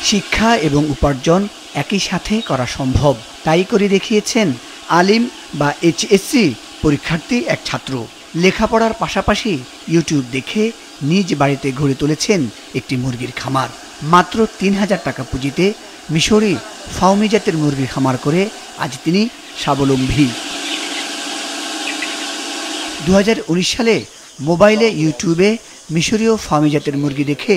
শিক্ষা এবং উপার্জন একই সাথে করা সম্ভব, তাই করে দেখিয়েছেন আলিম বা এইচএসসি পরীক্ষার্থী এক ছাত্র। লেখাপড়ার পাশাপাশি ইউটিউব দেখে নিজ বাড়িতে গড়ে তুলেছেন একটি মুরগির খামার। মাত্র ৩,০০০ টাকা পুঁজিতে মিশরি ফাউমি জাতের মুরগির খামার করে আজ তিনি স্বাবলম্বী। ২০১৯ সালে মোবাইলে ইউটিউবে মিশরীয় ফাউমি জাতের মুরগি দেখে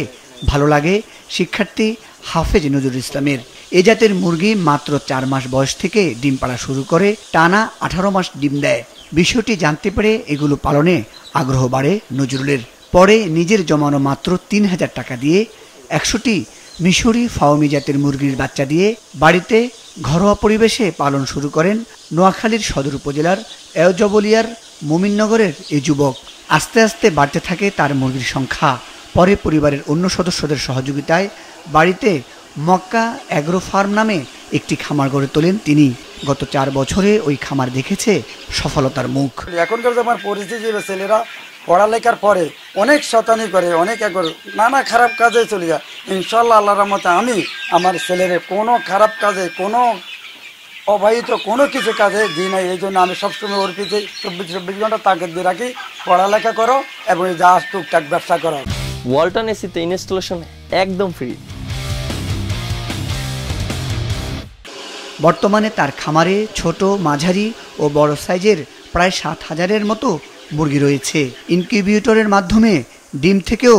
ভালো লাগে শিক্ষার্থী হাফেজ নজরুল ইসলামের। এ জাতের মুরগি মাত্র ৪ মাস বয়স থেকে ডিম পাড়া শুরু করে টানা ১৮ মাস ডিম দেয়। বিষয়টি জানতে পেরে এগুলো পালনে আগ্রহ বাড়ে নজরুলের। পরে নিজের জমানো মাত্র ৩,০০০ টাকা দিয়ে ১০০টি মিশরি ফাউমি জাতের মুরগির বাচ্চা দিয়ে বাড়িতে ঘরোয়া পরিবেশে পালন শুরু করেন নোয়াখালীর সদর উপজেলার এওজবলিয়ার মুমিননগরের এই যুবক। আস্তে আস্তে বাড়তে থাকে তার মুরগির সংখ্যা। পরে পরিবারের অন্য সদস্যদের সহযোগিতায় বাড়িতে মক্কা অ্যাগ্রো ফার্ম নামে একটি খামার গড়ে তোলেন তিনি। গত ৪ বছরে ওই খামার দেখেছে সফলতার মুখ। এখনকার যে আমার পরিস্থিতি, ছেলেরা পড়ালেখার পরে অনেক শতানি করে, অনেক নানা খারাপ কাজে চলে যায়। ইনশাল্লাহ আল্লাহর রহমতে আমি আমার ছেলের কোনো খারাপ কাজে, কোনো অবাহিত কোনো কিছু কাজে দিই নাই। এই জন্য আমি সবসময় ওর পিছিয়ে ২৪ ঘন্টা তাগিদ দিয়ে রাখি, পড়ালেখা করো এবং যা টুকটাক ব্যবসা করো। ওয়ালটন এসিতে ইনস্টলেশন একদম ফ্রি। বর্তমানে তার খামারে ছোট, মাঝারি ও বড় সাইজের প্রায় ৭,০০০-এর মতো মুরগি রয়েছে। ইনকিউবেটরের মাধ্যমে ডিম থেকেও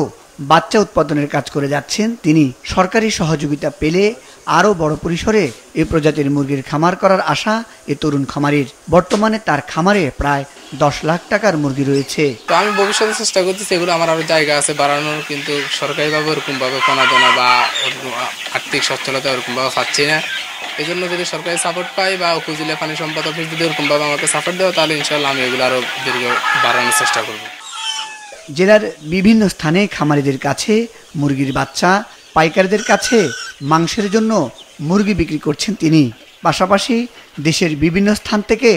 বাচ্চা উৎপাদনের কাজ করে যাচ্ছেন তিনি। সরকারি সহযোগিতা পেলে আরও বড় পরিসরে এই প্রজাতির মুরগির খামার করার আশা এ তরুণ খামারির। বর্তমানে তার খামারে প্রায় ১০ লাখ টাকার মুরগি রয়েছে। তো আমি ভবিষ্যতে চেষ্টা করতেছি, এগুলো আমার আরও জায়গা আছে বাড়ানোর, কিন্তু সরকারিভাবে ওরকমভাবে প্রণোদনা বা আর্থিক সচ্ছলতা ওরকমভাবে পাচ্ছি না। এই জন্য যদি সরকারি সাপোর্ট পাই বা উপজেলা পানি সম্পদ অফিস যদি ওরকমভাবে আমাকে সাপোর্ট দেওয়া, তাহলে ইনশাল্লাহ আমি এগুলো আরও দীর্ঘ বাড়ানোর চেষ্টা করব। জেলার বিভিন্ন স্থানে খামারিদের কাছে মুরগির বাচ্চা, পাইকারদের কাছে মাংসের জন্য মুরগি বিক্রি করছেন তিনি। পাশাপাশি দেশের বিভিন্ন স্থান থেকে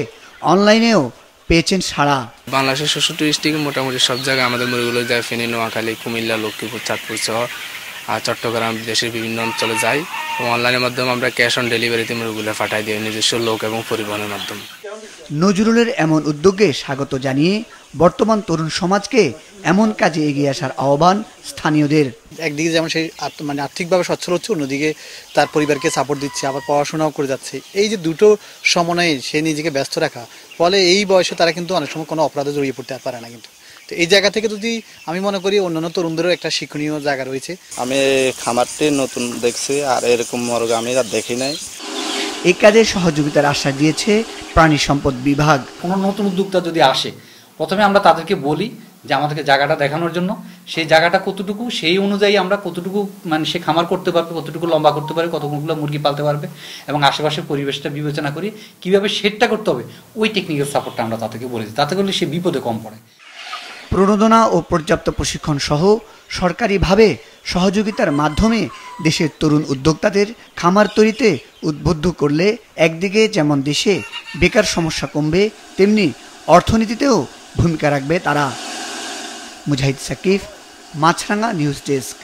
অনলাইনেও পেয়েছেন সাড়া। বাংলাদেশের ৬৬ ডিস্ট্রিক্টে মোটামুটি সব জায়গায় আমাদের মুরগিগুলো যায়। ফেনী, নোয়াখালী, কুমিল্লা, লক্ষ্মীপুর, চাঁদপুর সহ চট্টগ্রাম, দেশের বিভিন্ন অঞ্চলে যায়। এবং অনলাইনের মাধ্যমে আমরা ক্যাশ অন ডেলিভারিতে মুরগিগুলো পাঠাই দিই নিজস্ব লোক এবং পরিবহনের মাধ্যমে। নজরুলের এমন উদ্যোগে স্বাগত জানিয়ে বর্তমান তরুণ সমাজকে এমন কাজে এগিয়ে আসার আহ্বান স্থানীয়দের। একদিকে যেমন সেই আর্থিকভাবে সচ্ছল হচ্ছে, অন্যদিকে তার পরিবারকে সাপোর্ট দিচ্ছে, আবার পড়াশোনাও করে যাচ্ছে। এই যে দুটো সমন্বয়ে সে নিজেকে ব্যস্ত রাখা, ফলে এই বয়সে তারা কিন্তু অনেক সময় কোনো অপরাধে জড়িয়ে পড়তে পারে না। কিন্তু তো এই জায়গা থেকে যদি আমি মনে করি অন্যান্য তরুণদেরও একটা শিক্ষণীয় জায়গা রয়েছে। আমি খামারটি নতুন দেখছি, আর এরকম মুরগি আমি আর দেখি নাই। এই কাজে সহযোগিতার আশ্বাস দিয়েছে প্রাণী সম্পদ বিভাগ। কোনো নতুন উদ্যোক্তা যদি আসে, প্রথমে আমরা তাদেরকে বলি যে আমাদেরকে জায়গাটা দেখানোর জন্য, সেই জায়গাটা কতটুকু, সেই অনুযায়ী আমরা কতটুকু মানে সে খামার করতে পারবে, কতটুকু লম্বা করতে পারবে, কতগুলো মুরগি পালতে পারবে, এবং আশেপাশের পরিবেশটা বিবেচনা করি কীভাবে সেটটা করতে হবে, ওই টেকনিক্যাল সাপোর্টটা আমরা তাদেরকে বলে দিই। তাতে করলে সে বিপদে কম পড়ে। প্রণোদনা ও পর্যাপ্ত প্রশিক্ষণ সহ সরকারিভাবে সহযোগিতার মাধ্যমে দেশের তরুণ উদ্যোক্তাদের খামার তৈরিতে উদ্বুদ্ধ করলে একদিকে যেমন দেশে বেকার সমস্যা কমবে, তেমনি অর্থনীতিতেও ভূমিকা রাখবে তারা। মুজাহিদ সাকিব, মাছরাঙা নিউজ ডেস্ক।